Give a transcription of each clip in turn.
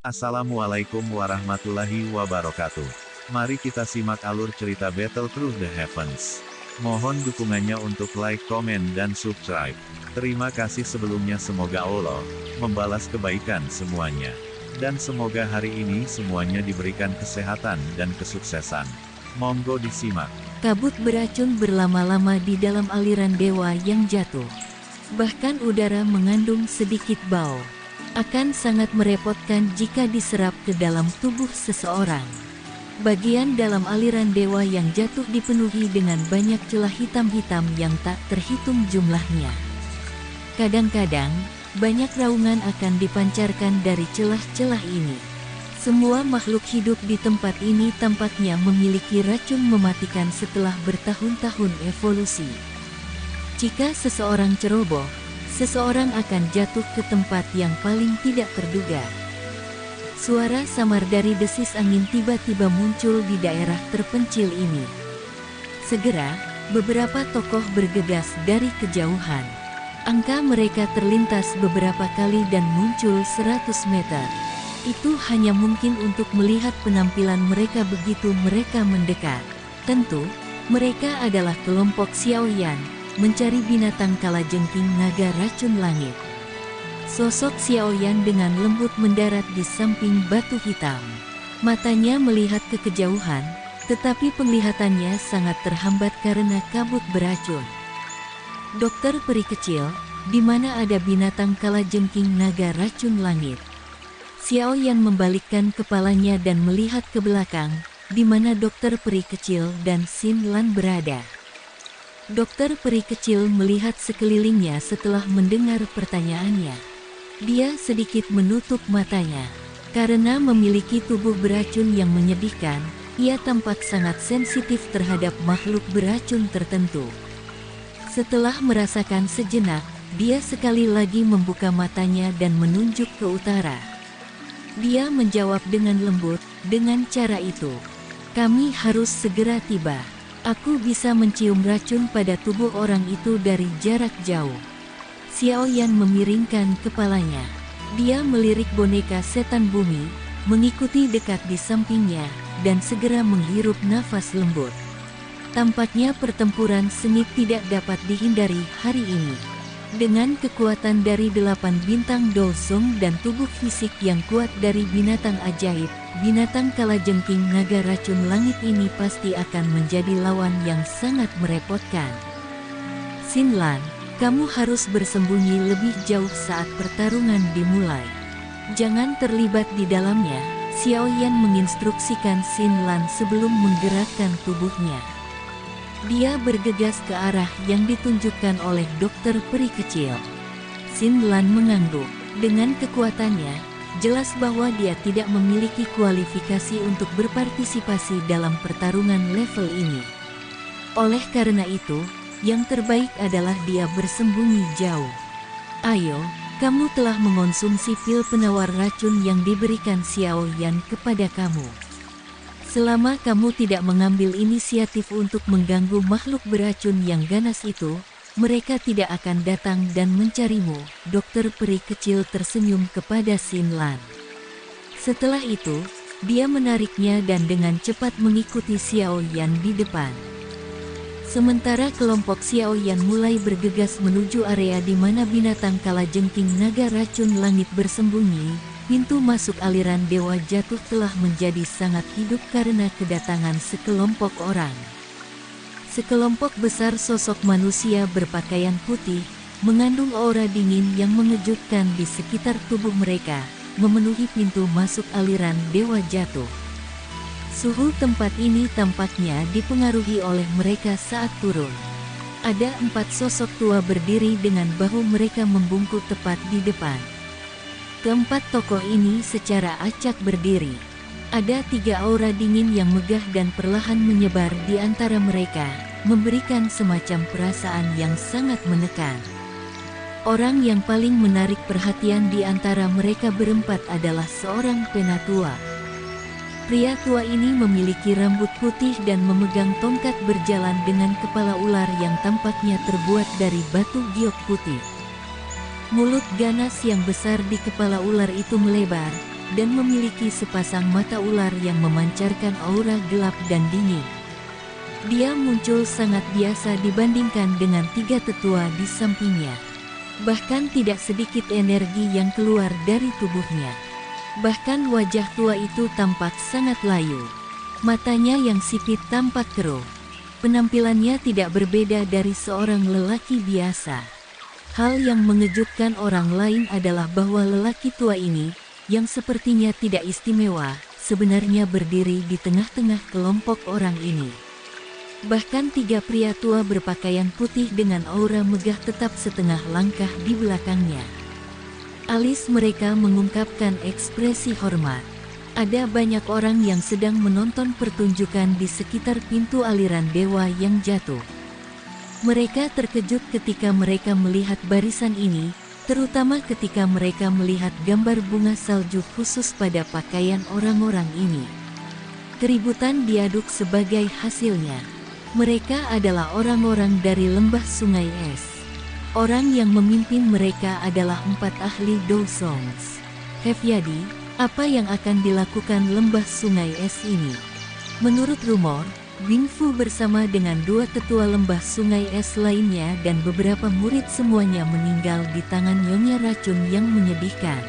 Assalamualaikum warahmatullahi wabarakatuh. Mari kita simak alur cerita Battle Through the Heavens. Mohon dukungannya untuk like, komen, dan subscribe. Terima kasih sebelumnya, semoga Allah membalas kebaikan semuanya. Dan semoga hari ini semuanya diberikan kesehatan dan kesuksesan. Monggo disimak. Kabut beracun berlama-lama di dalam aliran dewa yang jatuh. Bahkan udara mengandung sedikit bau. Akan sangat merepotkan jika diserap ke dalam tubuh seseorang. Bagian dalam aliran dewa yang jatuh dipenuhi dengan banyak celah hitam-hitam yang tak terhitung jumlahnya. Kadang-kadang, banyak raungan akan dipancarkan dari celah-celah ini. Semua makhluk hidup di tempat ini tampaknya memiliki racun mematikan setelah bertahun-tahun evolusi. Jika seseorang ceroboh, seseorang akan jatuh ke tempat yang paling tidak terduga. Suara samar dari desis angin tiba-tiba muncul di daerah terpencil ini. Segera, beberapa tokoh bergegas dari kejauhan. Angka mereka terlintas beberapa kali dan muncul 100 meter. Itu hanya mungkin untuk melihat penampilan mereka begitu mereka mendekat. Tentu, mereka adalah kelompok Xiaoyan, mencari binatang kalajengking naga racun langit. Sosok Xiaoyan dengan lembut mendarat di samping batu hitam. Matanya melihat ke kejauhan, tetapi penglihatannya sangat terhambat karena kabut beracun. Dokter peri kecil, di mana ada binatang kalajengking naga racun langit? Xiaoyan membalikkan kepalanya dan melihat ke belakang, di mana dokter peri kecil dan Xin Lan berada. Dokter peri kecil melihat sekelilingnya setelah mendengar pertanyaannya. Dia sedikit menutup matanya. Karena memiliki tubuh beracun yang menyedihkan, ia tampak sangat sensitif terhadap makhluk beracun tertentu. Setelah merasakan sejenak, dia sekali lagi membuka matanya dan menunjuk ke utara. Dia menjawab dengan lembut, dengan cara itu, "Kami harus segera tiba. Aku bisa mencium racun pada tubuh orang itu dari jarak jauh." Xiaoyan memiringkan kepalanya. Dia melirik boneka setan bumi, mengikuti dekat di sampingnya, dan segera menghirup nafas lembut. Tampaknya pertempuran sengit tidak dapat dihindari hari ini. Dengan kekuatan dari 8 bintang Dosong dan tubuh fisik yang kuat dari binatang ajaib, binatang kalajengking naga racun langit ini pasti akan menjadi lawan yang sangat merepotkan. Xin Lan, kamu harus bersembunyi lebih jauh saat pertarungan dimulai. Jangan terlibat di dalamnya, Xiaoyan menginstruksikan Xin Lan sebelum menggerakkan tubuhnya. Dia bergegas ke arah yang ditunjukkan oleh dokter peri kecil. Xin Lan mengangguk. Dengan kekuatannya, jelas bahwa dia tidak memiliki kualifikasi untuk berpartisipasi dalam pertarungan level ini. Oleh karena itu, yang terbaik adalah dia bersembunyi jauh. Ayo, kamu telah mengonsumsi pil penawar racun yang diberikan Xiaoyan kepada kamu. Selama kamu tidak mengambil inisiatif untuk mengganggu makhluk beracun yang ganas itu, mereka tidak akan datang dan mencarimu. Dokter peri kecil tersenyum kepada Xin Lan. Setelah itu, dia menariknya dan dengan cepat mengikuti Xiaoyan di depan. Sementara kelompok Xiaoyan mulai bergegas menuju area di mana binatang kalajengking naga racun langit bersembunyi, pintu masuk aliran dewa jatuh telah menjadi sangat hidup karena kedatangan sekelompok orang. Sekelompok besar sosok manusia berpakaian putih, mengandung aura dingin yang mengejutkan di sekitar tubuh mereka, memenuhi pintu masuk aliran dewa jatuh. Suhu tempat ini tampaknya dipengaruhi oleh mereka saat turun. Ada 4 sosok tua berdiri dengan bahu mereka membungkuk tepat di depan. Keempat tokoh ini secara acak berdiri. Ada 3 aura dingin yang megah dan perlahan menyebar di antara mereka, memberikan semacam perasaan yang sangat menekan. Orang yang paling menarik perhatian di antara mereka berempat adalah seorang penatua. Pria tua ini memiliki rambut putih dan memegang tongkat berjalan dengan kepala ular yang tampaknya terbuat dari batu giok putih. Mulut ganas yang besar di kepala ular itu melebar, dan memiliki sepasang mata ular yang memancarkan aura gelap dan dingin. Dia muncul sangat biasa dibandingkan dengan tiga tetua di sampingnya. Bahkan tidak sedikit energi yang keluar dari tubuhnya. Bahkan wajah tua itu tampak sangat layu. Matanya yang sipit tampak keruh. Penampilannya tidak berbeda dari seorang lelaki biasa. Hal yang mengejutkan orang lain adalah bahwa lelaki tua ini, yang sepertinya tidak istimewa, sebenarnya berdiri di tengah-tengah kelompok orang ini. Bahkan tiga pria tua berpakaian putih dengan aura megah tetap setengah langkah di belakangnya. Alis mereka mengungkapkan ekspresi hormat. Ada banyak orang yang sedang menonton pertunjukan di sekitar pintu aliran dewa yang jatuh. Mereka terkejut ketika mereka melihat barisan ini, terutama ketika mereka melihat gambar bunga salju khusus pada pakaian orang-orang ini. Keributan diaduk sebagai hasilnya. Mereka adalah orang-orang dari lembah sungai es. Orang yang memimpin mereka adalah 4 ahli Dousons. Hevyadi, apa yang akan dilakukan lembah sungai es ini? Menurut rumor, Wingfu bersama dengan 2 tetua lembah sungai es lainnya dan beberapa murid semuanya meninggal di tangan nyonya racun yang menyedihkan.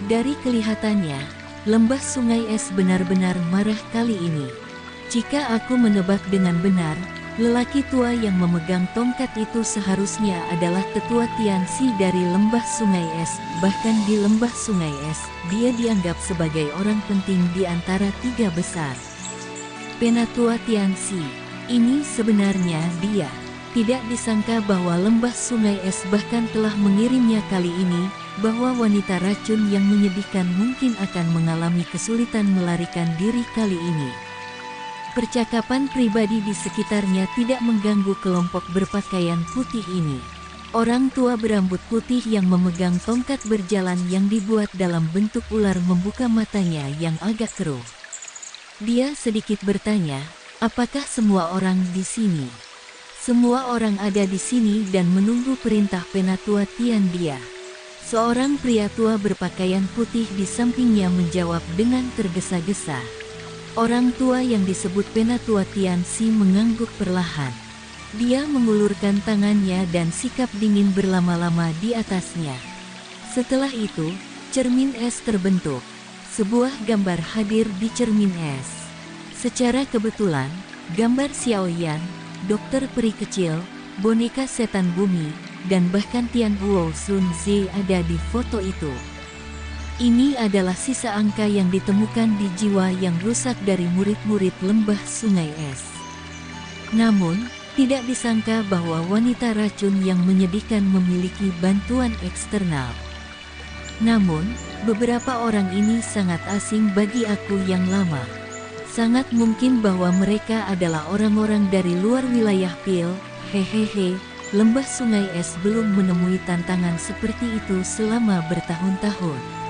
Dari kelihatannya, lembah sungai es benar-benar marah kali ini. Jika aku menebak dengan benar, lelaki tua yang memegang tongkat itu seharusnya adalah tetua Tianxi dari lembah sungai es. Bahkan di lembah sungai es, dia dianggap sebagai orang penting di antara 3 besar. Penatua Tianxi, ini sebenarnya dia. Tidak disangka bahwa lembah sungai es bahkan telah mengirimnya kali ini, bahwa wanita racun yang menyedihkan mungkin akan mengalami kesulitan melarikan diri kali ini. Percakapan pribadi di sekitarnya tidak mengganggu kelompok berpakaian putih ini. Orang tua berambut putih yang memegang tongkat berjalan yang dibuat dalam bentuk ular membuka matanya yang agak keruh. Dia sedikit bertanya, apakah semua orang di sini? Semua orang ada di sini dan menunggu perintah Penatua Tiandia. Seorang pria tua berpakaian putih di sampingnya menjawab dengan tergesa-gesa. Orang tua yang disebut Penatua Tianxi mengangguk perlahan. Dia mengulurkan tangannya dan sikap dingin berlama-lama di atasnya. Setelah itu, cermin es terbentuk. Sebuah gambar hadir di cermin es. Secara kebetulan, gambar Xiaoyan, dokter peri kecil, boneka setan bumi, dan bahkan Tian Huo Sun Zi ada di foto itu. Ini adalah sisa angka yang ditemukan di jiwa yang rusak dari murid-murid lembah sungai es. Namun, tidak disangka bahwa wanita racun yang menyedihkan memiliki bantuan eksternal. Namun, beberapa orang ini sangat asing bagi aku yang lama. Sangat mungkin bahwa mereka adalah orang-orang dari luar wilayah Pil. Hehehe, lembah sungai es belum menemui tantangan seperti itu selama bertahun-tahun.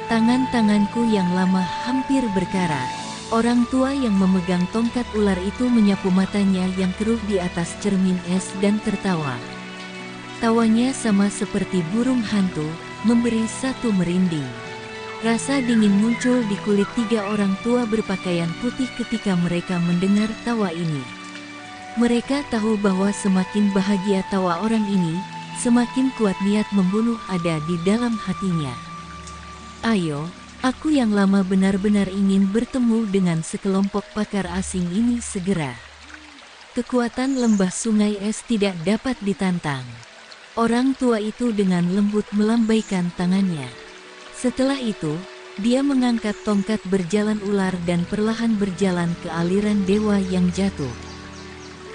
Tangan-tanganku yang lama hampir berkarat. Orang tua yang memegang tongkat ular itu menyapu matanya yang keruh di atas cermin es dan tertawa. Tawanya sama seperti burung hantu, memberi satu merinding. Rasa dingin muncul di kulit 3 orang tua berpakaian putih ketika mereka mendengar tawa ini. Mereka tahu bahwa semakin bahagia tawa orang ini, semakin kuat niat membunuh ada di dalam hatinya. Ayo, aku yang lama benar-benar ingin bertemu dengan sekelompok pakar asing ini segera. Kekuatan lembah sungai es tidak dapat ditantang. Orang tua itu dengan lembut melambaikan tangannya. Setelah itu, dia mengangkat tongkat berjalan ular dan perlahan berjalan ke aliran dewa yang jatuh.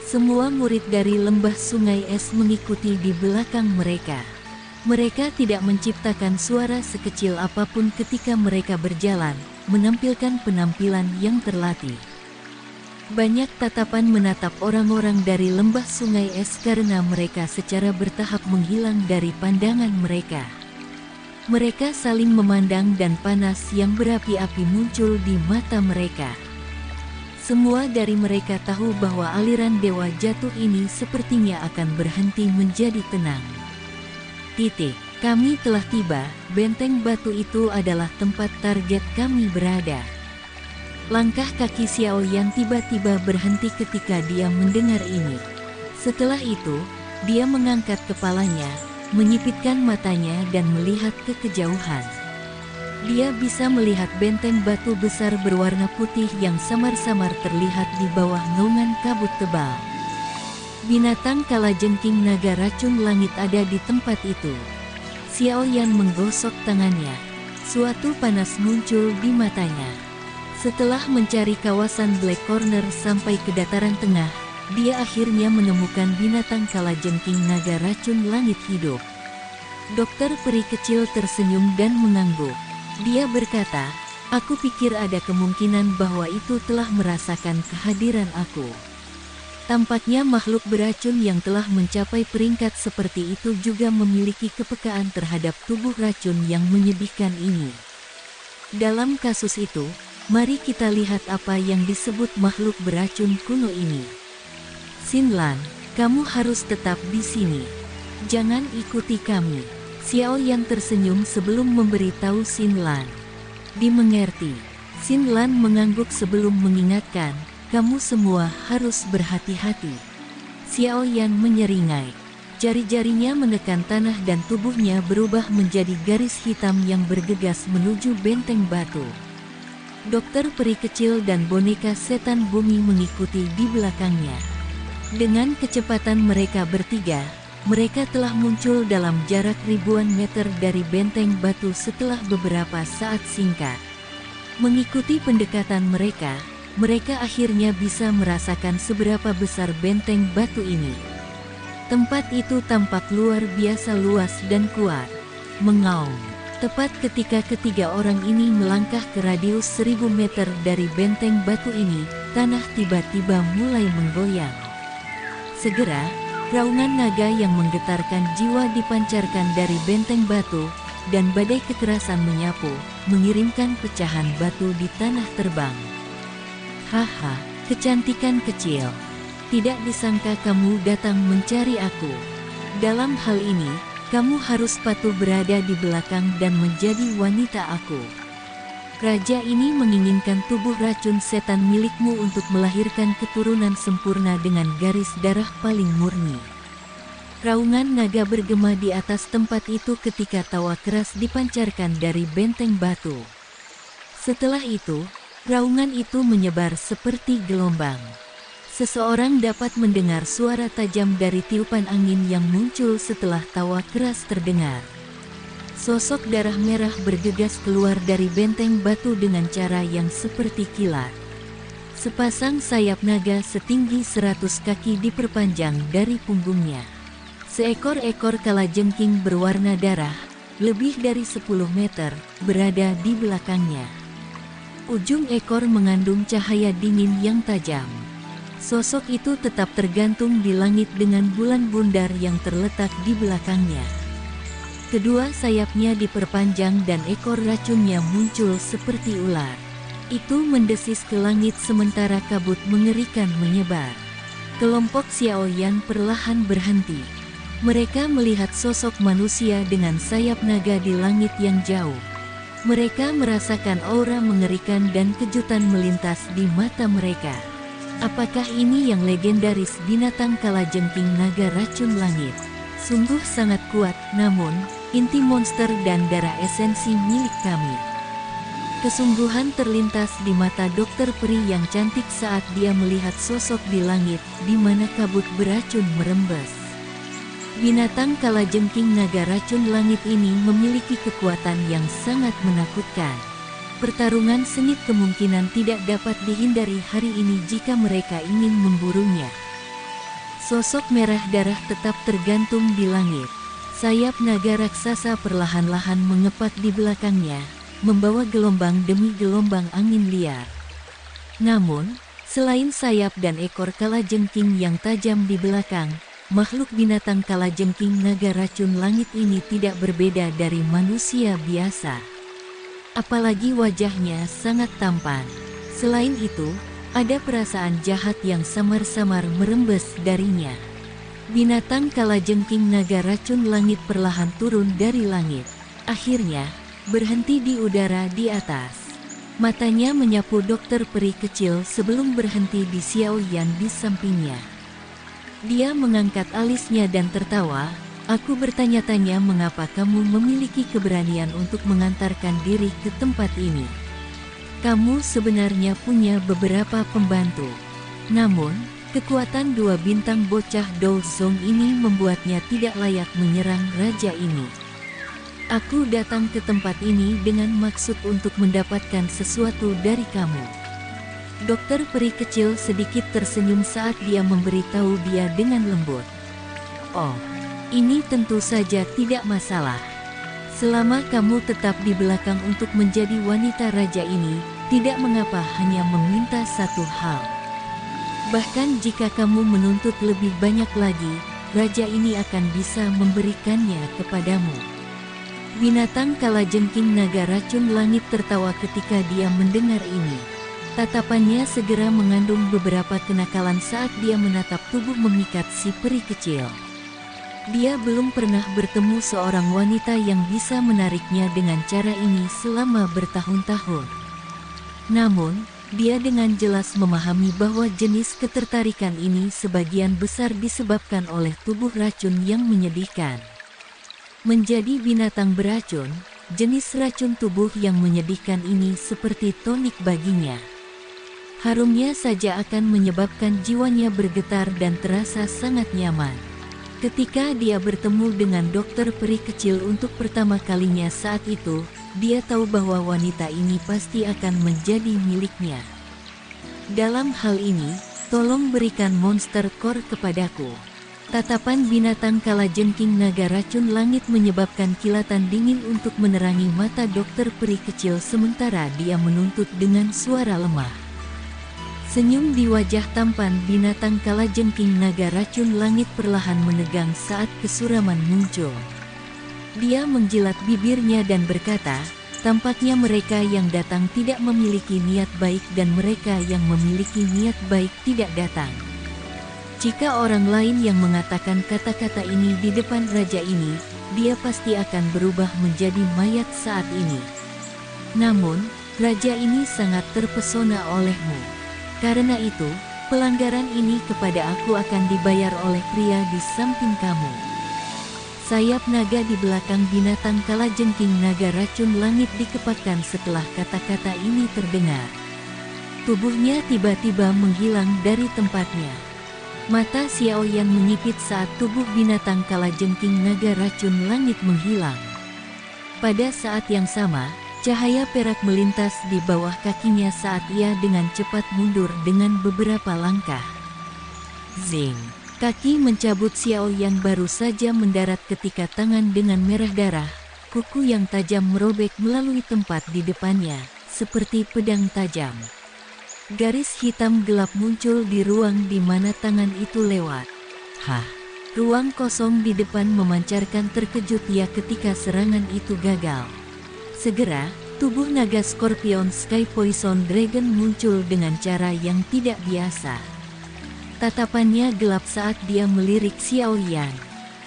Semua murid dari lembah sungai es mengikuti di belakang mereka. Mereka tidak menciptakan suara sekecil apapun ketika mereka berjalan, menampilkan penampilan yang terlatih. Banyak tatapan menatap orang-orang dari lembah sungai es karena mereka secara bertahap menghilang dari pandangan mereka. Mereka saling memandang dan panas yang berapi-api muncul di mata mereka. Semua dari mereka tahu bahwa aliran dewa jatuh ini sepertinya akan berhenti menjadi tenang. Kami telah tiba, benteng batu itu adalah tempat target kami berada. Langkah kaki Xiao Yan tiba-tiba berhenti ketika dia mendengar ini. Setelah itu, dia mengangkat kepalanya, menyipitkan matanya dan melihat ke kejauhan. Dia bisa melihat benteng batu besar berwarna putih yang samar-samar terlihat di bawah naungan kabut tebal. Binatang kalajengking naga racun langit ada di tempat itu. Xiao Yan menggosok tangannya. Suatu panas muncul di matanya. Setelah mencari kawasan Black Corner sampai ke dataran tengah, dia akhirnya menemukan binatang kalajengking naga racun langit hidup. Dokter peri kecil tersenyum dan mengangguk. Dia berkata, "Aku pikir ada kemungkinan bahwa itu telah merasakan kehadiran aku." Tampaknya makhluk beracun yang telah mencapai peringkat seperti itu juga memiliki kepekaan terhadap tubuh racun yang menyedihkan ini. Dalam kasus itu, mari kita lihat apa yang disebut makhluk beracun kuno ini. Xin Lan, kamu harus tetap di sini. Jangan ikuti kami. Xiao Yan tersenyum sebelum memberitahu Xin Lan. Dimengerti. Xin Lan mengangguk sebelum mengingatkan, kamu semua harus berhati-hati. Xiao Yan menyeringai. Jari-jarinya menekan tanah dan tubuhnya berubah menjadi garis hitam yang bergegas menuju benteng batu. Dokter peri kecil dan boneka setan bumi mengikuti di belakangnya. Dengan kecepatan mereka bertiga, mereka telah muncul dalam jarak ribuan meter dari benteng batu setelah beberapa saat singkat. Mengikuti pendekatan mereka akhirnya bisa merasakan seberapa besar benteng batu ini. Tempat itu tampak luar biasa luas dan kuat. Mengaum. Tepat ketika ketiga orang ini melangkah ke radius 1000 meter dari benteng batu ini, tanah tiba-tiba mulai menggoyang. Segera, raungan naga yang menggetarkan jiwa dipancarkan dari benteng batu, dan badai kekerasan menyapu, mengirimkan pecahan batu di tanah terbang. Haha, kecantikan kecil. Tidak disangka kamu datang mencari aku. Dalam hal ini, kamu harus patuh berada di belakang dan menjadi wanita aku. Raja ini menginginkan tubuh racun setan milikmu untuk melahirkan keturunan sempurna dengan garis darah paling murni. Raungan naga bergema di atas tempat itu ketika tawa keras dipancarkan dari benteng batu. Setelah itu, raungan itu menyebar seperti gelombang. Seseorang dapat mendengar suara tajam dari tiupan angin yang muncul setelah tawa keras terdengar. Sosok darah merah bergegas keluar dari benteng batu dengan cara yang seperti kilat. Sepasang sayap naga setinggi 100 kaki diperpanjang dari punggungnya. Seekor-ekor kalajengking berwarna darah, lebih dari 10 meter, berada di belakangnya. Ujung ekor mengandung cahaya dingin yang tajam. Sosok itu tetap tergantung di langit dengan bulan bundar yang terletak di belakangnya. Kedua sayapnya diperpanjang dan ekor racunnya muncul seperti ular. Itu mendesis ke langit sementara kabut mengerikan menyebar. Kelompok Xiao Yan perlahan berhenti. Mereka melihat sosok manusia dengan sayap naga di langit yang jauh. Mereka merasakan aura mengerikan dan kejutan melintas di mata mereka. Apakah ini yang legendaris binatang kalajengking naga racun langit? Sungguh sangat kuat, namun, inti monster dan darah esensi milik kami. Kesungguhan terlintas di mata dokter peri yang cantik saat dia melihat sosok di langit, di mana kabut beracun merembes. Binatang kalajengking naga racun langit ini memiliki kekuatan yang sangat menakutkan. Pertarungan sengit kemungkinan tidak dapat dihindari hari ini jika mereka ingin memburunya. Sosok merah darah tetap tergantung di langit. Sayap naga raksasa perlahan-lahan mengepak di belakangnya, membawa gelombang demi gelombang angin liar. Namun, selain sayap dan ekor kalajengking yang tajam di belakang, makhluk binatang kalajengking naga racun langit ini tidak berbeda dari manusia biasa. Apalagi wajahnya sangat tampan. Selain itu, ada perasaan jahat yang samar-samar merembes darinya. Binatang kalajengking naga racun langit perlahan turun dari langit. Akhirnya, berhenti di udara di atas. Matanya menyapu dokter peri kecil sebelum berhenti di Xiao Yan di sampingnya. Dia mengangkat alisnya dan tertawa. Aku bertanya-tanya mengapa kamu memiliki keberanian untuk mengantarkan diri ke tempat ini. Kamu sebenarnya punya beberapa pembantu. Namun, kekuatan 2 bintang bocah Dou Zong ini membuatnya tidak layak menyerang raja ini. Aku datang ke tempat ini dengan maksud untuk mendapatkan sesuatu dari kamu. Dokter peri kecil sedikit tersenyum saat dia memberitahu dia dengan lembut. Oh, ini tentu saja tidak masalah. Selama kamu tetap di belakang untuk menjadi wanita raja ini, tidak mengapa hanya meminta satu hal. Bahkan jika kamu menuntut lebih banyak lagi, raja ini akan bisa memberikannya kepadamu. Binatang kalajengking naga racun langit tertawa ketika dia mendengar ini. Tatapannya segera mengandung beberapa kenakalan saat dia menatap tubuh mengikat si peri kecil. Dia belum pernah bertemu seorang wanita yang bisa menariknya dengan cara ini selama bertahun-tahun. Namun, dia dengan jelas memahami bahwa jenis ketertarikan ini sebagian besar disebabkan oleh tubuh racun yang menyedihkan. Menjadi binatang beracun, jenis racun tubuh yang menyedihkan ini seperti tonik baginya. Harumnya saja akan menyebabkan jiwanya bergetar dan terasa sangat nyaman. Ketika dia bertemu dengan dokter peri kecil untuk pertama kalinya saat itu, dia tahu bahwa wanita ini pasti akan menjadi miliknya. Dalam hal ini, tolong berikan monster core kepadaku. Tatapan binatang kalajengking naga racun langit menyebabkan kilatan dingin untuk menerangi mata dokter peri kecil sementara dia menuntut dengan suara lemah. Senyum di wajah tampan binatang kalajengking naga racun langit perlahan menegang saat kesuraman muncul. Dia menjilat bibirnya dan berkata, tampaknya mereka yang datang tidak memiliki niat baik dan mereka yang memiliki niat baik tidak datang. Jika orang lain yang mengatakan kata-kata ini di depan raja ini, dia pasti akan berubah menjadi mayat saat ini. Namun, raja ini sangat terpesona olehmu. Karena itu, pelanggaran ini kepada aku akan dibayar oleh pria di samping kamu. Sayap naga di belakang binatang kalajengking naga racun langit dikepakkan setelah kata-kata ini terdengar. Tubuhnya tiba-tiba menghilang dari tempatnya. Mata Xiao Yan menyipit saat tubuh binatang kalajengking naga racun langit menghilang. Pada saat yang sama, cahaya perak melintas di bawah kakinya saat ia dengan cepat mundur dengan beberapa langkah. Zing! Kaki mencabut Xiao yang baru saja mendarat ketika tangan dengan merah darah, kuku yang tajam merobek melalui tempat di depannya, seperti pedang tajam. Garis hitam gelap muncul di ruang di mana tangan itu lewat. Hah! Ruang kosong di depan memancarkan terkejut ia ketika serangan itu gagal. Segera, tubuh naga Scorpion Sky Poison Dragon muncul dengan cara yang tidak biasa. Tatapannya gelap saat dia melirik Xiao Yan.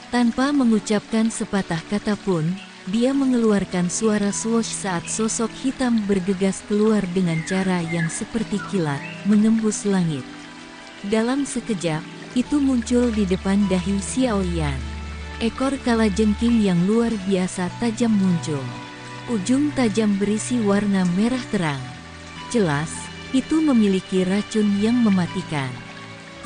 Tanpa mengucapkan sepatah kata pun, dia mengeluarkan suara swoosh saat sosok hitam bergegas keluar dengan cara yang seperti kilat, menembus langit. Dalam sekejap, itu muncul di depan dahi Xiao Yan. Ekor kalajengking yang luar biasa tajam muncul. Ujung tajam berisi warna merah terang. Jelas, itu memiliki racun yang mematikan.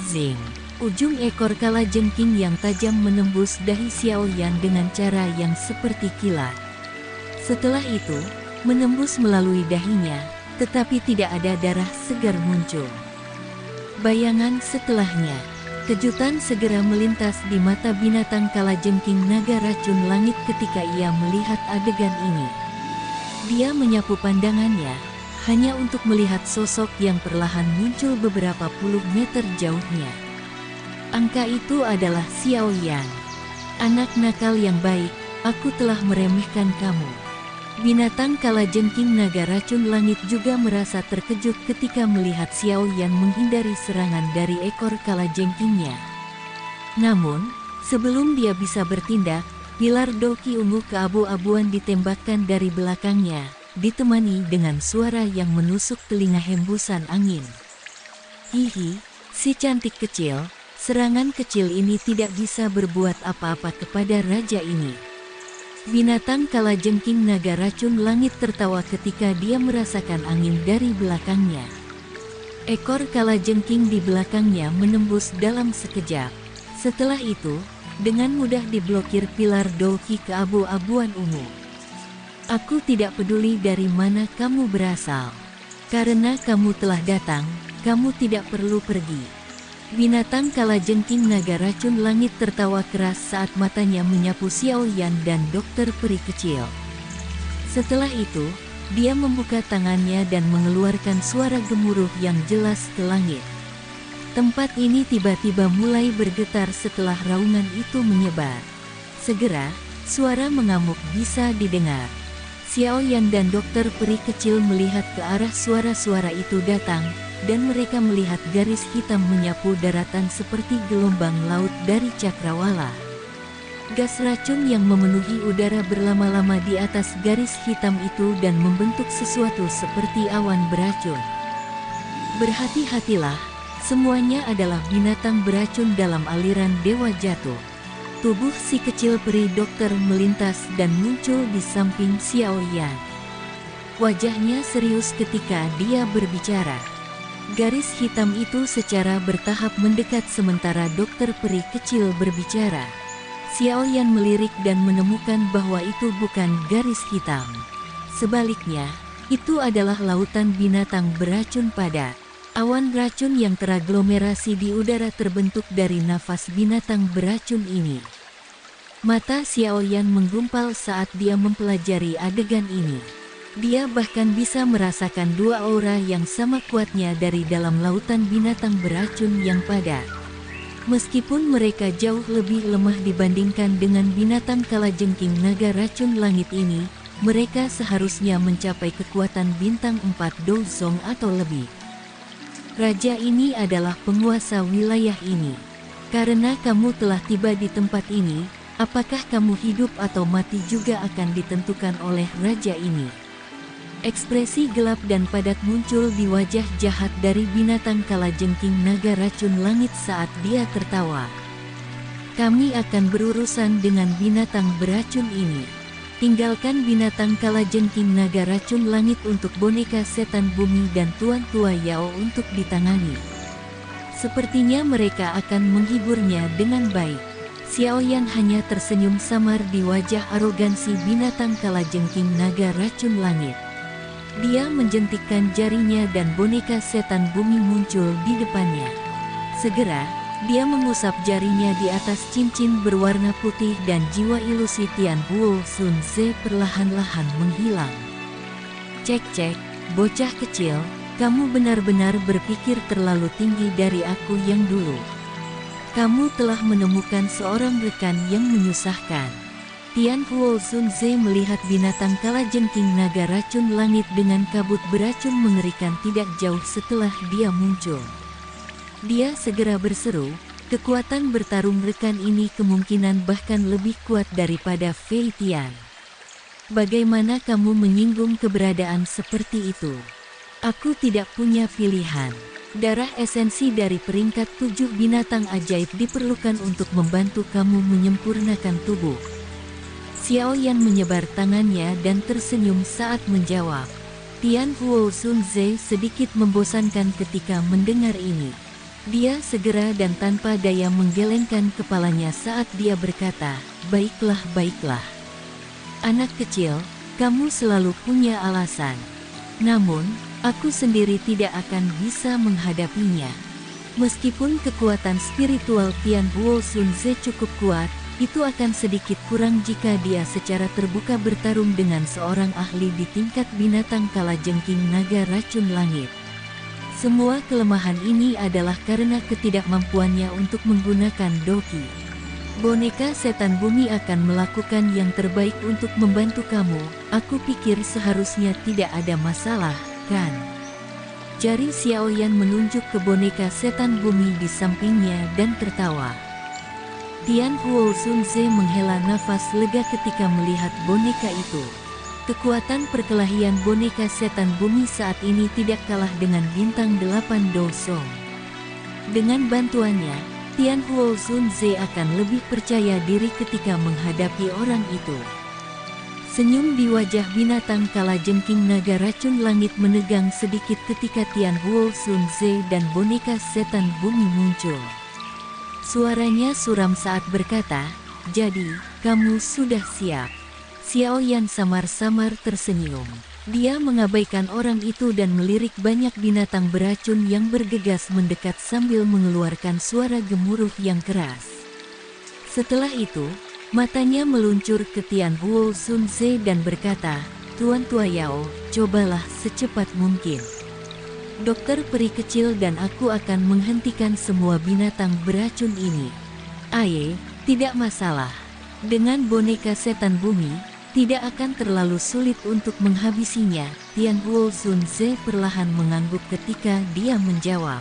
Zing! Ujung ekor kalajengking yang tajam menembus dahi Xiao Yan dengan cara yang seperti kilat. Setelah itu, menembus melalui dahinya, tetapi tidak ada darah segar muncul. Bayangan setelahnya, kejutan segera melintas di mata binatang kalajengking naga racun langit ketika ia melihat adegan ini. Dia menyapu pandangannya, hanya untuk melihat sosok yang perlahan muncul beberapa puluh meter jauhnya. Angka itu adalah Xiao Yan. Anak nakal yang baik, aku telah meremehkan kamu. Binatang kalajengking naga racun langit juga merasa terkejut ketika melihat Xiao Yan menghindari serangan dari ekor kalajengkingnya. Namun, sebelum dia bisa bertindak, pilar Doki ungu keabu-abuan ditembakkan dari belakangnya, ditemani dengan suara yang menusuk telinga hembusan angin. Hihi, si cantik kecil, serangan kecil ini tidak bisa berbuat apa-apa kepada raja ini. Binatang kalajengking naga racun langit tertawa ketika dia merasakan angin dari belakangnya. Ekor kalajengking di belakangnya menembus dalam sekejap. Setelah itu, dengan mudah diblokir pilar Doki keabu-abuan ungu. Aku tidak peduli dari mana kamu berasal. Karena kamu telah datang, kamu tidak perlu pergi. Binatang kalajengking naga racun langit tertawa keras saat matanya menyapu Xiao Yan dan dokter peri kecil. Setelah itu, dia membuka tangannya dan mengeluarkan suara gemuruh yang jelas ke langit. Tempat ini tiba-tiba mulai bergetar setelah raungan itu menyebar. Segera, suara mengamuk bisa didengar. Xiao Yan dan dokter peri kecil melihat ke arah suara-suara itu datang, dan mereka melihat garis hitam menyapu daratan seperti gelombang laut dari cakrawala. Gas racun yang memenuhi udara berlama-lama di atas garis hitam itu dan membentuk sesuatu seperti awan beracun. Berhati-hatilah, semuanya adalah binatang beracun dalam aliran Dewa Jatuh. Tubuh si kecil peri dokter melintas dan muncul di samping Xiao Yan. Wajahnya serius ketika dia berbicara. Garis hitam itu secara bertahap mendekat sementara dokter peri kecil berbicara. Xiao Yan melirik dan menemukan bahwa itu bukan garis hitam. Sebaliknya, itu adalah lautan binatang beracun padat. Awan racun yang teraglomerasi di udara terbentuk dari nafas binatang beracun ini. Mata Xiao Yan menggumpal saat dia mempelajari adegan ini. Dia bahkan bisa merasakan dua aura yang sama kuatnya dari dalam lautan binatang beracun yang padat. Meskipun mereka jauh lebih lemah dibandingkan dengan binatang kalajengking naga racun langit ini, mereka seharusnya mencapai kekuatan bintang 4 Douzong atau lebih. Raja ini adalah penguasa wilayah ini. Karena kamu telah tiba di tempat ini, apakah kamu hidup atau mati juga akan ditentukan oleh raja ini. Ekspresi gelap dan padat muncul di wajah jahat dari binatang kalajengking naga racun langit saat dia tertawa. Kami akan berurusan dengan binatang beracun ini. Tinggalkan binatang kalajengking naga racun langit untuk boneka setan bumi dan Tuan Tua Yao untuk ditangani. Sepertinya mereka akan menghiburnya dengan baik. Xiao Yan hanya tersenyum samar di wajah arogansi binatang kalajengking naga racun langit. Dia menjentikkan jarinya dan boneka setan bumi muncul di depannya. Segera, dia mengusap jarinya di atas cincin berwarna putih dan jiwa ilusi Tian Huo Sun Ze perlahan-lahan menghilang. Cek-cek, bocah kecil, kamu benar-benar berpikir terlalu tinggi dari aku yang dulu. Kamu telah menemukan seorang rekan yang menyusahkan. Tian Huo Sun Ze melihat binatang kalajengking naga racun langit dengan kabut beracun mengerikan tidak jauh setelah dia muncul. Dia segera berseru, kekuatan bertarung rekan ini kemungkinan bahkan lebih kuat daripada Fei Tian. Bagaimana kamu menyinggung keberadaan seperti itu? Aku tidak punya pilihan. Darah esensi dari peringkat 7 binatang ajaib diperlukan untuk membantu kamu menyempurnakan tubuh. Xiao Yan menyebar tangannya dan tersenyum saat menjawab. Tian Huo Sun Ze sedikit membosankan ketika mendengar ini. Dia segera dan tanpa daya menggelengkan kepalanya saat dia berkata, baiklah baiklah. Anak kecil, kamu selalu punya alasan. Namun, aku sendiri tidak akan bisa menghadapinya. Meskipun kekuatan spiritual Tian Huo Sun Ze cukup kuat, itu akan sedikit kurang jika dia secara terbuka bertarung dengan seorang ahli di tingkat binatang kalajengking naga racun langit. Semua kelemahan ini adalah karena ketidakmampuannya untuk menggunakan Doki. Boneka setan bumi akan melakukan yang terbaik untuk membantu kamu. Aku pikir seharusnya tidak ada masalah, kan? Jari Xiao Yan menunjuk ke boneka setan bumi di sampingnya dan tertawa. Tian Huo Sunze menghela nafas lega ketika melihat boneka itu. Kekuatan perkelahian boneka setan bumi saat ini tidak kalah dengan bintang 8 Do Song. Dengan bantuannya, Tian Huo Sunze akan lebih percaya diri ketika menghadapi orang itu. Senyum di wajah binatang kalajengking naga racun langit menegang sedikit ketika Tian Huo Sunze dan boneka setan bumi muncul. Suaranya suram saat berkata, "Jadi, kamu sudah siap." Xiao Yan samar-samar tersenyum. Dia mengabaikan orang itu dan melirik banyak binatang beracun yang bergegas mendekat sambil mengeluarkan suara gemuruh yang keras. Setelah itu, matanya meluncur ke Tian Huo Sunze dan berkata, "Tuan Tua Yao, cobalah secepat mungkin. Dokter peri kecil dan aku akan menghentikan semua binatang beracun ini." "Aye, tidak masalah. Dengan boneka setan bumi, tidak akan terlalu sulit untuk menghabisinya." Tian Huo Sunze perlahan mengangguk ketika dia menjawab.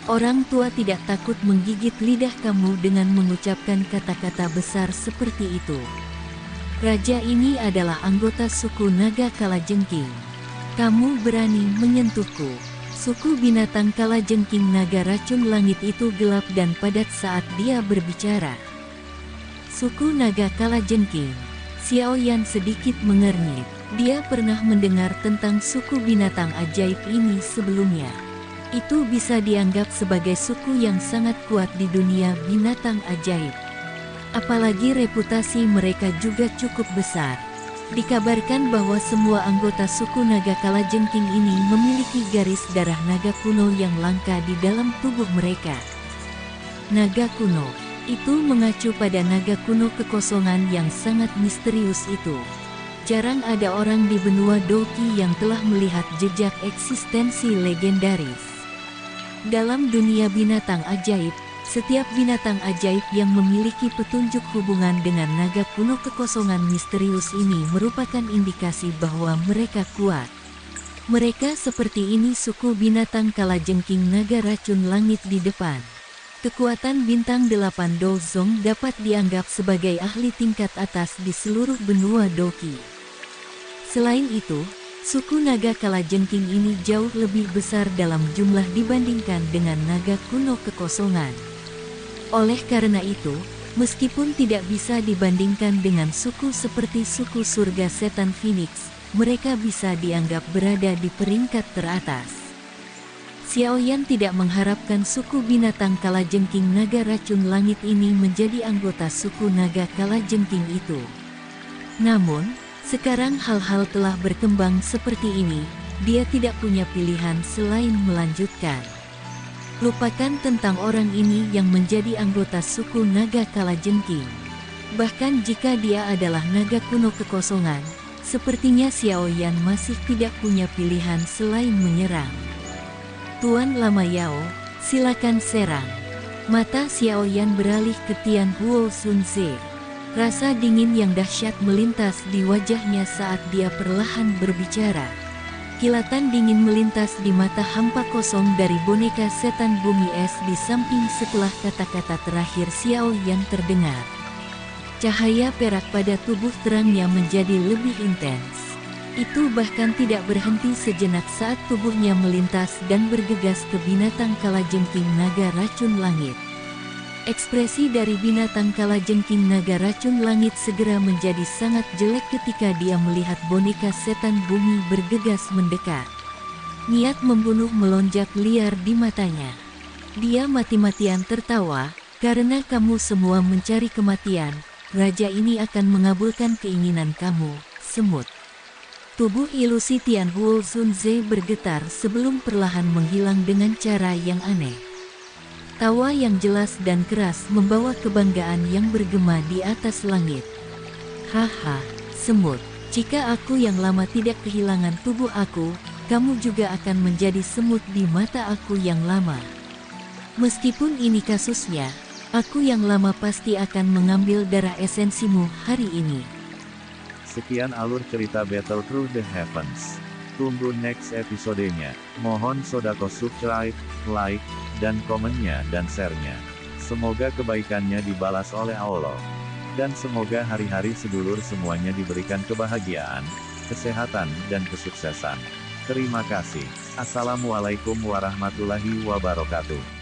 "Orang tua tidak takut menggigit lidah kamu dengan mengucapkan kata-kata besar seperti itu. Raja ini adalah anggota suku naga kalajengking. Kamu berani menyentuhku." Suku binatang kalajengking naga racun langit itu gelap dan padat saat dia berbicara. Suku naga kalajengking. Xiao Yan sedikit mengernyit. Dia pernah mendengar tentang suku binatang ajaib ini sebelumnya. Itu bisa dianggap sebagai suku yang sangat kuat di dunia binatang ajaib. Apalagi reputasi mereka juga cukup besar. Dikabarkan bahwa semua anggota suku naga kalajengking ini memiliki garis darah naga kuno yang langka di dalam tubuh mereka. Naga kuno itu mengacu pada naga kuno kekosongan yang sangat misterius itu. Jarang ada orang di benua Doki yang telah melihat jejak eksistensi legendaris. Dalam dunia binatang ajaib, setiap binatang ajaib yang memiliki petunjuk hubungan dengan naga kuno kekosongan misterius ini merupakan indikasi bahwa mereka kuat. Mereka seperti ini suku binatang kalajengking naga racun langit di depan. Kekuatan bintang 8 Do Song dapat dianggap sebagai ahli tingkat atas di seluruh benua Doki. Selain itu, suku naga kalajengking ini jauh lebih besar dalam jumlah dibandingkan dengan naga kuno kekosongan. Oleh karena itu, meskipun tidak bisa dibandingkan dengan suku seperti suku surga setan Phoenix, mereka bisa dianggap berada di peringkat teratas. Xiao Yan tidak mengharapkan suku binatang kalajengking naga racun langit ini menjadi anggota suku naga kalajengking itu. Namun, sekarang hal-hal telah berkembang seperti ini, dia tidak punya pilihan selain melanjutkan. Lupakan tentang orang ini yang menjadi anggota suku naga kalajengking. Bahkan jika dia adalah naga kuno kekosongan, sepertinya Xiao Yan masih tidak punya pilihan selain menyerang. "Tuan Lama Yao, silakan serang." Mata Xiao Yan beralih ke Tian Huo Sunze. Rasa dingin yang dahsyat melintas di wajahnya saat dia perlahan berbicara. Kilatan dingin melintas di mata hampa kosong dari boneka setan bumi es di samping setelah kata-kata terakhir Xiao Yan terdengar. Cahaya perak pada tubuh terangnya menjadi lebih intens. Itu bahkan tidak berhenti sejenak saat tubuhnya melintas dan bergegas ke binatang kalajengking naga racun langit. Ekspresi dari binatang kalajengking naga racun langit segera menjadi sangat jelek ketika dia melihat boneka setan bumi bergegas mendekat. Niat membunuh melonjak liar di matanya. Dia mati-matian tertawa, "Karena kamu semua mencari kematian, raja ini akan mengabulkan keinginan kamu, semut." Tubuh ilusi Tian Huo Sunze bergetar sebelum perlahan menghilang dengan cara yang aneh. Tawa yang jelas dan keras membawa kebanggaan yang bergema di atas langit. "Haha, semut, jika aku yang lama tidak kehilangan tubuh aku, kamu juga akan menjadi semut di mata aku yang lama. Meskipun ini kasusnya, aku yang lama pasti akan mengambil darah esensimu hari ini." Sekian alur cerita Battle Through the Heavens. Tunggu next episodenya. Mohon sodako subscribe, like, dan komennya dan share-nya. Semoga kebaikannya dibalas oleh Allah. Dan semoga hari-hari sedulur semuanya diberikan kebahagiaan, kesehatan, dan kesuksesan. Terima kasih. Assalamualaikum warahmatullahi wabarakatuh.